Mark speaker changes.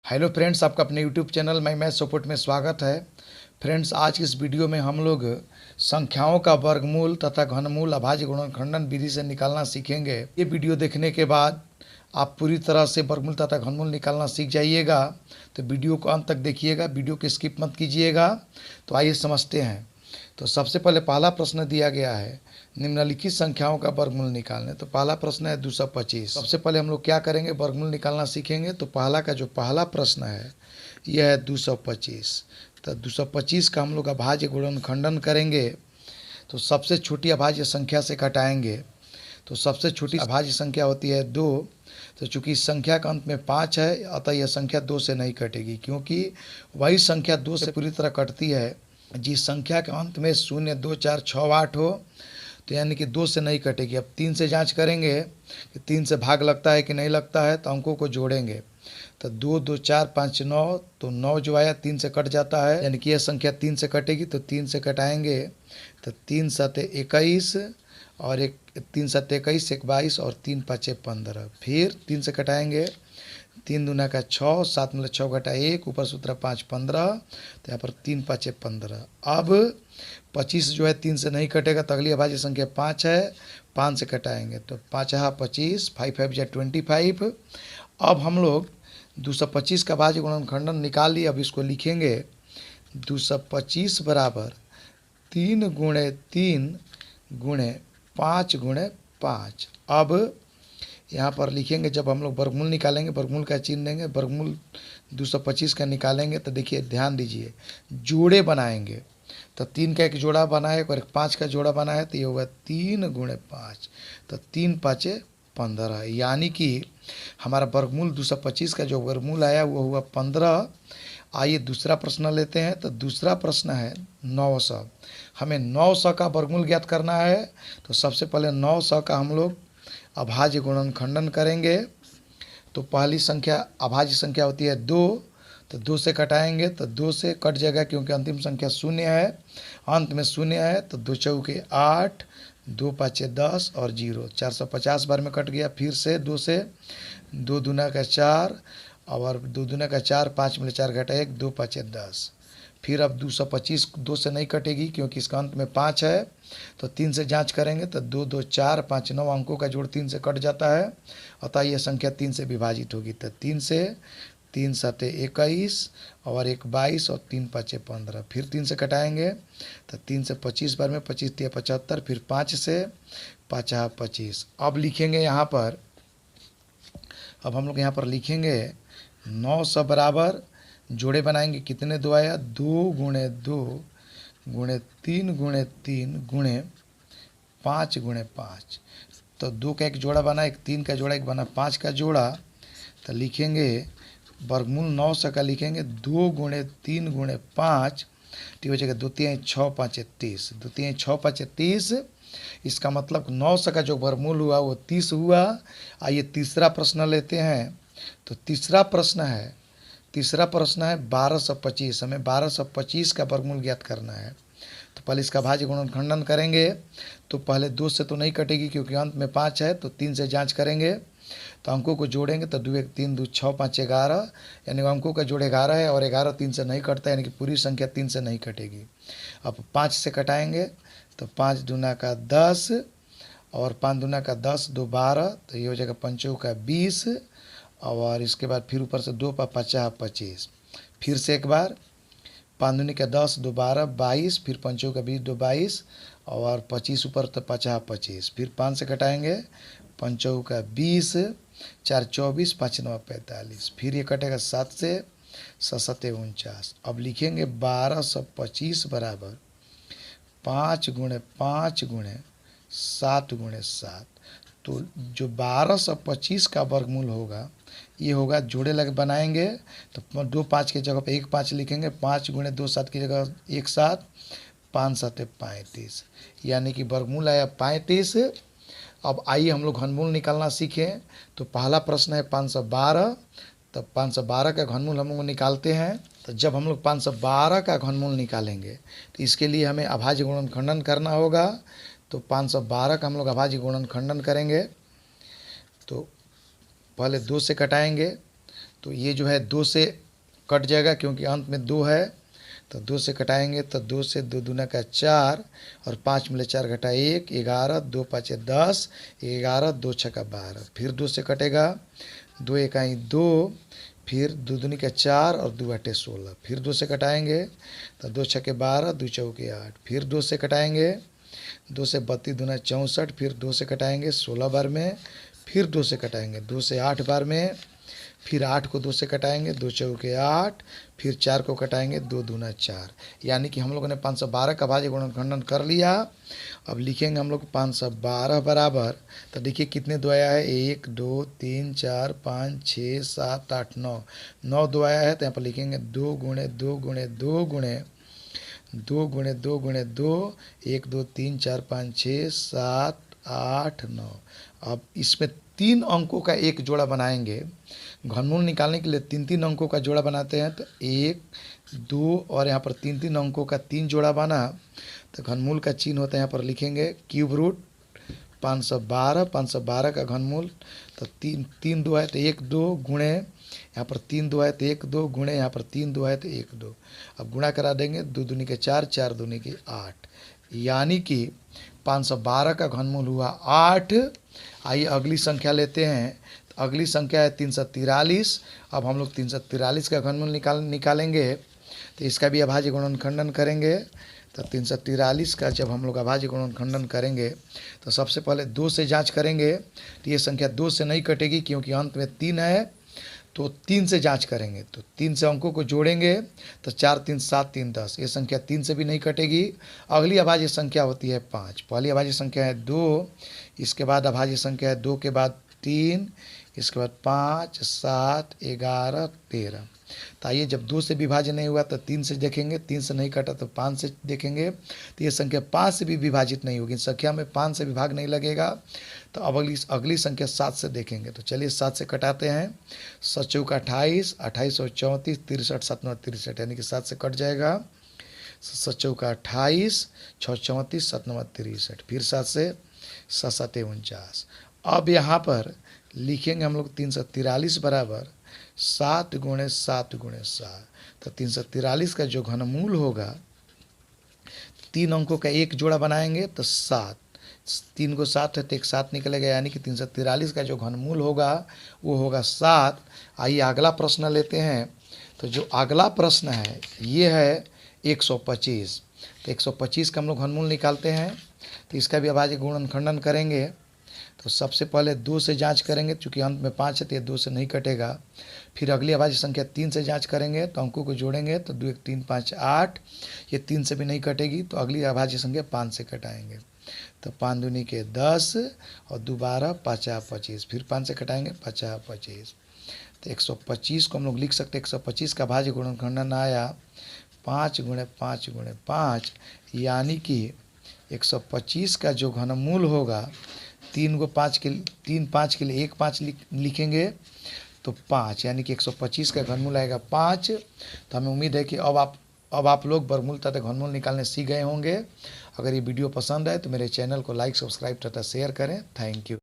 Speaker 1: Hello friends, आपका अपने YouTube channel math support में स्वागत है। फ्रेंड्स, आज की इस वीडियो में हम लोग संख्याओं का वर्गमूल तथा घनमूल अभाज्य गुणनखंडन विधि से निकालना सीखेंगे। ये वीडियो देखने के बाद आप पूरी तरह से वर्गमूल तथा घनमूल निकालना सीख जाइएगा। तो वीडियो को अंत तक देखिएगा, वीडियो को स्किप मत कीजिएगा। तो आइए समझते हैं। तो सबसे पहले पहला प्रश्न दिया गया है, निम्नलिखित संख्याओं का वर्गमूल निकालने। तो पहला प्रश्न है 225। सबसे पहले हम लोग क्या करेंगे, वर्गमूल निकालना सीखेंगे। तो पहला प्रश्न है यह है 225। तो 225 का हम लोग अभाज्य गुणनखंडन करेंगे। तो सबसे छोटी अभाज्य संख्या से घटाएंगे। तो सबसे छोटी अभाज्य संख्या होती है 2। तो चूंकि इस संख्या का अंत में 5 है, अतः यह संख्या 2 से नहीं कटेगी, क्योंकि वही संख्या 2 से पूरी तरह कटती है जिस संख्या के अंत में 0, 2, 4, 6, 8 हो। तो यानी कि 2 से नहीं कटेगी। अब 3 से जांच करेंगे कि 3 से भाग लगता है कि नहीं लगता है। तो अंकों को जोड़ेंगे। तो 2, 2, 4, 5, 9। तो 9 जो आया 3 से कट जाता है, यानी कि यह संख्या 3 से कटेगी। तो 3 से कटाएंगे तो 3 7 21 और 3 7 21, 1 22 और 3 5 15। फिर 3 से कटाएंगे, 3 दूना का 6, 7 में 6 घटा 1, ऊपर सूत्र 5 15। तो यहाँ पर 3 5 15। अब 25 जो है 3 से नहीं कटेगा, तो अगली अभाज्य संख्या 5 है, 5 से कटाएंगे तो 5 = 25, 5 5 = 25। अब हम लोग 225 का अभाज्य गुणनखंडन निकाल लिए। अब इसको लिखेंगे 225 बराबर 3 गुणे 3 गुणे 5 गुणे 5। अब यहाँ पर लिखेंगे, जब हम लोग वर्गमूल निकालेंगे, वर्गमूल का चिन्ह देंगे। वर्गमूल 225 का निकालेंगे तो देखिए, ध्यान दीजिए, जोड़े बनाएंगे। तो 3 का एक जोड़ा बना है और 5 का जोड़ा बना है, तो ये होगा 3 गुणे 5। तो 3 5 15, यानी कि हमारा वर्गमूल 225 का जो वर्गमूल आया वो हुआ 15। आइए दूसरा प्रश्न लेते हैं। तो दूसरा प्रश्न है 900। हमें 900 का वर्गमूल ज्ञात करना है। तो सबसे पहले 900 का हम लोग अभाज्य गुणनखंडन करेंगे। तो पहली संख्या अभाज्य संख्या होती है 2। तो 2 से कटाएंगे तो 2 से कट जाएगा, क्योंकि अंतिम संख्या 0 है, अंत में 0 है। तो 2 चौके 8, 2 5 10 और 0, 450 बार में कट गया। फिर से 2 से 2 दूना का 4 और 2 दूना का 4, 5 में 4 घटा 1, 2 5 10। फिर अब 225 2 से नहीं कटेगी, क्योंकि इसका अंत में 5 है। तो 3 से जांच करेंगे तो 2 2 4 5 9, अंकों का जोड़ 3 से कट जाता है, अतः यह संख्या 3 से विभाजित होगी। तो 3 से 3 7 21 और 1 22 और 3 5 15। फिर 3 से कटाएंगे तो 3 से 25 बार में 25 3 75। फिर 5 से 5 25। अब लिखेंगे यहाँ पर, अब हम लोग यहाँ पर लिखेंगे 900 बराबर, जोड़े बनाएंगे, कितने 2 आया, 2 गुणे 2 गुणे 3 गुणे 3 गुणे 5 गुणे 5। तो 2 का एक जोड़ा बना, एक 3 का जोड़ा, एक बना 5 का जोड़ा। तो लिखेंगे वर्गमूल 900 का लिखेंगे 2 गुणे 3 गुणे 5। ठीक हो जाएगा, 2 3 6 5 30, 2 3 6 5 30। इसका मतलब 900 का जो वर्गमूल हुआ वो 30 हुआ। आइए तीसरा प्रश्न लेते हैं। तो तीसरा प्रश्न है 1225। हमें 1225 का वर्गमूल ज्ञात करना है। तो पहले इसका भाज्य गुणनखंडन करेंगे। तो पहले 2 से तो नहीं कटेगी, क्योंकि अंत में 5 है। तो 3 से जांच करेंगे तो अंकों को जोड़ेंगे तो 2 1 3 2 6 5 11, यानी अंकों का जोड़ 11 है और 11 3 से नहीं कटता है, यानी कि पूरी संख्या 3 से नहीं कटेगी। अब 5 से कटाएंगे तो 5 दूना का 10 और 5 दूना का 10, 2 12। तो ये हो जाएगा 5 का 20 और इसके बाद फिर ऊपर से 2 5 25। फिर से एक बार 5 दूनी का 10, 2 12 22, फिर 5 का 20, 2 22 और 25 ऊपर तो 5 25। फिर 5 से कटाएंगे, 5 का 20, 4 24, 5 9 45। फिर ये कटेगा 7 से, 7 7 49। अब लिखेंगे 1225 बराबर 5 गुणे 5 गुणे 7 गुणे 7। तो जो 1225 का वर्गमूल होगा ये होगा, जोड़े लगे बनाएंगे तो 2 5 की जगह पे 1 5 लिखेंगे, 5 गुणे 2 7 की जगह 1 7, 5 7 35, यानी कि वर्गमूल आया 35। अब आइए हम लोग घनमूल निकालना सीखें। तो पहला प्रश्न है 512। तो 512 का घनमूल हम लोग निकालते हैं। तो जब हम लोग 512 का घनमूल निकालेंगे तो इसके लिए हमें अभाज्य गुणनखंडन करना होगा। तो 512 का हम लोग अभाज्य गुणनखंडन करेंगे। तो पहले 2 से कटाएंगे तो ये जो है 2 से कट जाएगा क्योंकि अंत में 2 है, तो 2 से कटाएंगे तो 2 से 2 दूना का 4 और 5 मिले 4 घटा 1, 11, 2 5 10, 11, 2 छक्का 12, फिर 2 से कटेगा, 2 इकाई 2, फिर 2 दूनी का 4 और 2 आठे 16, फिर 2 से कटाएंगे तो 2 छक्के 12, 2 चौके 8, फिर 2 से कटाएंगे, 2 से 32 दूना 64, फिर 2 से कटाएंगे 16 बार में, फिर 2 से कटाएंगे 2 से 8 बार में, फिर 8 को 2 से कटाएंगे, 2 चौके 8, फिर 4 को कटाएंगे, 2 दूना 4, यानी कि हम लोगों ने 512 का भाज्य गुणनखंडन कर लिया। अब लिखेंगे हम लोग 512 बराबर, तो देखिए कितने दो आया है, 1 2 3 4 5 6 7 8 9, 9 दो आया है, तो यहाँ पर लिखेंगे 2 गुणे 2 गुणे 2 गुणे 2 गुणे 2 गुणे 2, 1 2 3 4 5 6 7 8 9। अब इसमें 3 अंकों का एक जोड़ा बनाएंगे। घनमूल निकालने के लिए 3 अंकों का जोड़ा बनाते हैं, तो 1 2 और यहाँ पर 3 अंकों का 3 जोड़ा बना, तो घनमूल का चिन्ह होता है यहाँ पर लिखेंगे क्यूब रूट 512 का घनमूल, तो 3 2 है तो 1 2 गुणे यहाँ पर 3 2 है तो 1 2 गुणे यहाँ पर 3 2 है तो 1 2। अब गुणा करा देंगे, 2 दूनी के 4, 4 दूनी के 8, यानी कि 512 का घनमूल हुआ 8। आइए अगली संख्या लेते हैं, तो अगली संख्या है 343। अब हम लोग 343 का घनमूल निकालेंगे, तो इसका भी अभाज्य गुणनखंडन करेंगे। तो 343 का जब हम लोग अभाज्य गुणनखंडन करेंगे तो सबसे पहले 2 से जांच करेंगे, तो ये संख्या 2 से नहीं कटेगी क्योंकि अंत में 3 है, तो 3 से जांच करेंगे, तो 3 से अंकों को जोड़ेंगे, तो 4 3 7 3 10, ये संख्या 3 से भी नहीं कटेगी। अगली अभाज्य संख्या होती है 5, पहली अभाज्य संख्या है 2, इसके बाद अभाज्य संख्या है 2 के बाद 3, इसके बाद 5 7 11 13। तो आइए जब 2 से विभाजन नहीं हुआ तो 3 से देखेंगे, 3 से नहीं कटा तो 5 से देखेंगे, तो ये संख्या 5 से भी विभाजित नहीं होगी, संख्या में 5 से विभाग नहीं लगेगा। तो अब अगली संख्या 7 से देखेंगे, तो चलिए 7 से कटाते हैं। 7 चौका 28, 28 और 34, 63 7 9 63, यानी कि 7 से कट जाएगा। 7 चौका 28, 6 34 7 9 63, फिर 7 से 7 7 49। अब यहाँ पर लिखेंगे हम लोग 343 बराबर 7 गुणे 7 गुणे 7, तो 343 का जो घनमूल होगा, 3 अंकों का एक जोड़ा बनाएंगे तो 7, 3 को 7 है तो एक 7 निकलेगा, यानी कि 343 का जो घनमूल होगा वो होगा 7। आइए अगला प्रश्न लेते हैं, तो जो अगला प्रश्न है ये है 125। तो 125 का हम लोग घनमूल निकालते हैं, तो इसका भी अभाज्य गुणनखंडन करेंगे। तो सबसे पहले 2 से जांच करेंगे, चूँकि अंत में 5 है तो ये 2 से नहीं कटेगा। फिर अगली अभाज्य संख्या 3 से जांच करेंगे, तो अंकों को जोड़ेंगे तो 2 1 3 5 8, ये 3 से भी नहीं कटेगी, तो अगली अभाज्य संख्या 5 से कटाएंगे, तो 5 दूनी के 10 और 2 12 5 25, फिर 5 से कटाएंगे 5 25। तो 125 को हम लोग लिख सकते हैं, 125 का भाज्य गुणनखंडन आया 5 गुणे 5 गुणे 5, यानी कि 125 का जो घनमूल होगा, 3 5 के लिए 1 5 लिखेंगे तो 5, यानी कि 125 का घनमूल आएगा 5। तो हमें उम्मीद है कि अब आप लोग वर्गमूल तथा घनमूल निकालने सीख गए होंगे। अगर ये वीडियो पसंद आए तो मेरे चैनल को लाइक सब्सक्राइब तथा शेयर करें। Thank you.